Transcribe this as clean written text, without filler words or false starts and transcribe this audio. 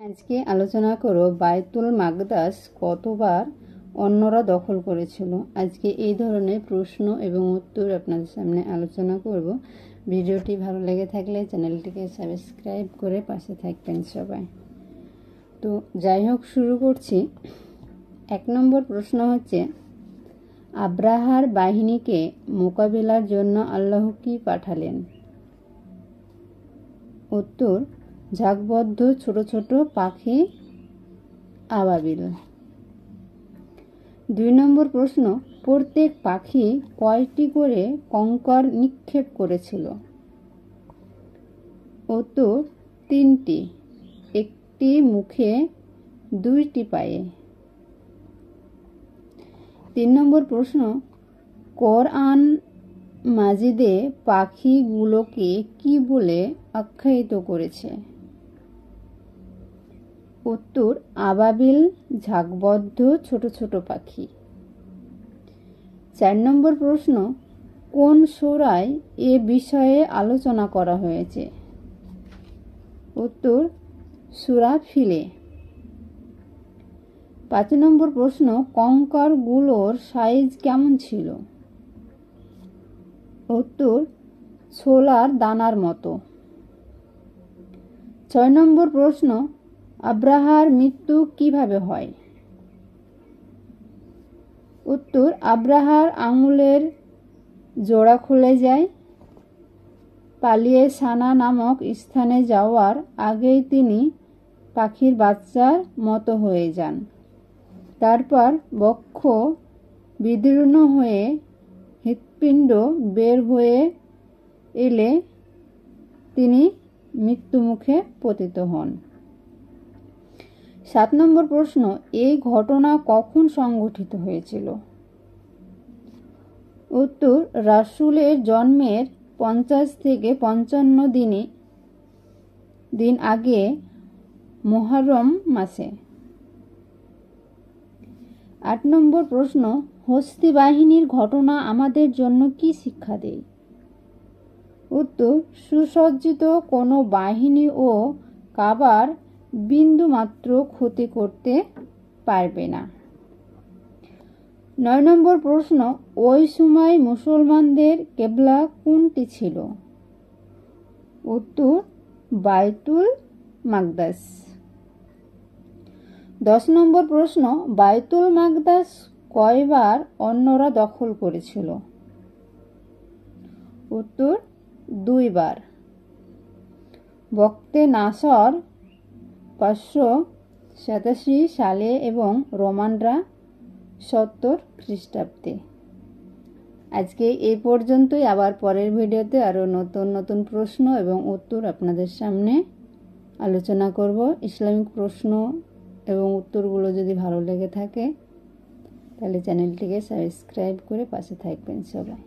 আজকে আলোচনা করব বায়তুল মাকদাস কতবার অন্যরা দখল করেছিল। আজকে এই ধরনের প্রশ্ন এবং উত্তর আপনাদের সামনে আলোচনা করব। ভিডিওটি ভালো লেগে থাকলে চ্যানেলটিকে সাবস্ক্রাইব করে পাশে থাকবেন সবাই। তো যাই হোক, শুরু করছি। 1 নম্বর প্রশ্ন হচ্ছে, আব্রাহার বাহিনীকে মোকাবিলার জন্য আল্লাহ কি পাঠালেন? উত্তর, ঝাঁকবদ্ধ ছোট ছোট পাখি আবাবিল। 2 নম্বর প্রশ্ন, প্রত্যেক পাখি কয়টি করে কঙ্কর নিক্ষেপ করেছিল? উত্তর, 3টি, একটি মুখে 2টি পায়ে। 3 নম্বর প্রশ্ন, কোরআন মাজিদে পাখিগুলোকে কি বলে আখ্যায়িত করেছে? উত্তর, আবাবিল, ঝাঁকবদ্ধ ছোট ছোট পাখি। 4 নম্বর প্রশ্ন, কোন সূরায় এ বিষয়ে আলোচনা করা হয়েছে? উত্তর, সূরা ফিলে। 5 নম্বর প্রশ্ন, কঙ্করগুলোর সাইজ কেমন ছিল? উত্তর, ছোলার দানার মতো। 6 নম্বর প্রশ্ন, আব্রাহার মৃত্যু কিভাবে হয়? উত্তর, আব্রাহার আঙুলের জোড়া খুলে যায়। পালিয়ে সানা নামক স্থানে যাওয়ার আগেই তিনি পাখির বাচ্চার মতো হয়ে যান। তারপর বক্ষ বিদীর্ণ হয়ে হৃৎপিণ্ড বের হয়ে এলে তিনি মৃত্যুমুখে পতিত হন। 7 নম্বর প্রশ্ন, এই ঘটনা কখন সংঘটিত হয়েছিল? উত্তর, রাসূলের জন্মের 50 থেকে 55 দিন আগে মুহররম মাসে। 8 নম্বর প্রশ্ন, হস্তি বাহিনীর ঘটনা আমাদের জন্য কি শিক্ষা দেয়? উত্তর, সুসজ্জিত কোনো বাহিনী ও কাবার বিন্দুমাত্র ক্ষতি করতে পারবে না। 9 নম্বর প্রশ্ন, ওই সময় মুসলমানদের কিবলা কোনটি ছিল? উত্তর, বায়তুল মাকদাস। 10 নম্বর প্রশ্ন, বায়তুল মাকদাস কয়বার অন্যরা দখল করেছিল? উত্তর, 2 বার। বক্তে নাসর 587 সালে এবং রোমানরা 70 খ্রিস্টাব্দে। আজকে এই পর্যন্তই। আবার পরের ভিডিওতে আরও নতুন নতুন প্রশ্ন এবং উত্তর আপনাদের সামনে আলোচনা করব। ইসলামিক প্রশ্ন এবং উত্তরগুলো যদি ভালো লেগে থাকে তাহলে চ্যানেলটিকে সাবস্ক্রাইব করে পাশে থাকবেন সবাই।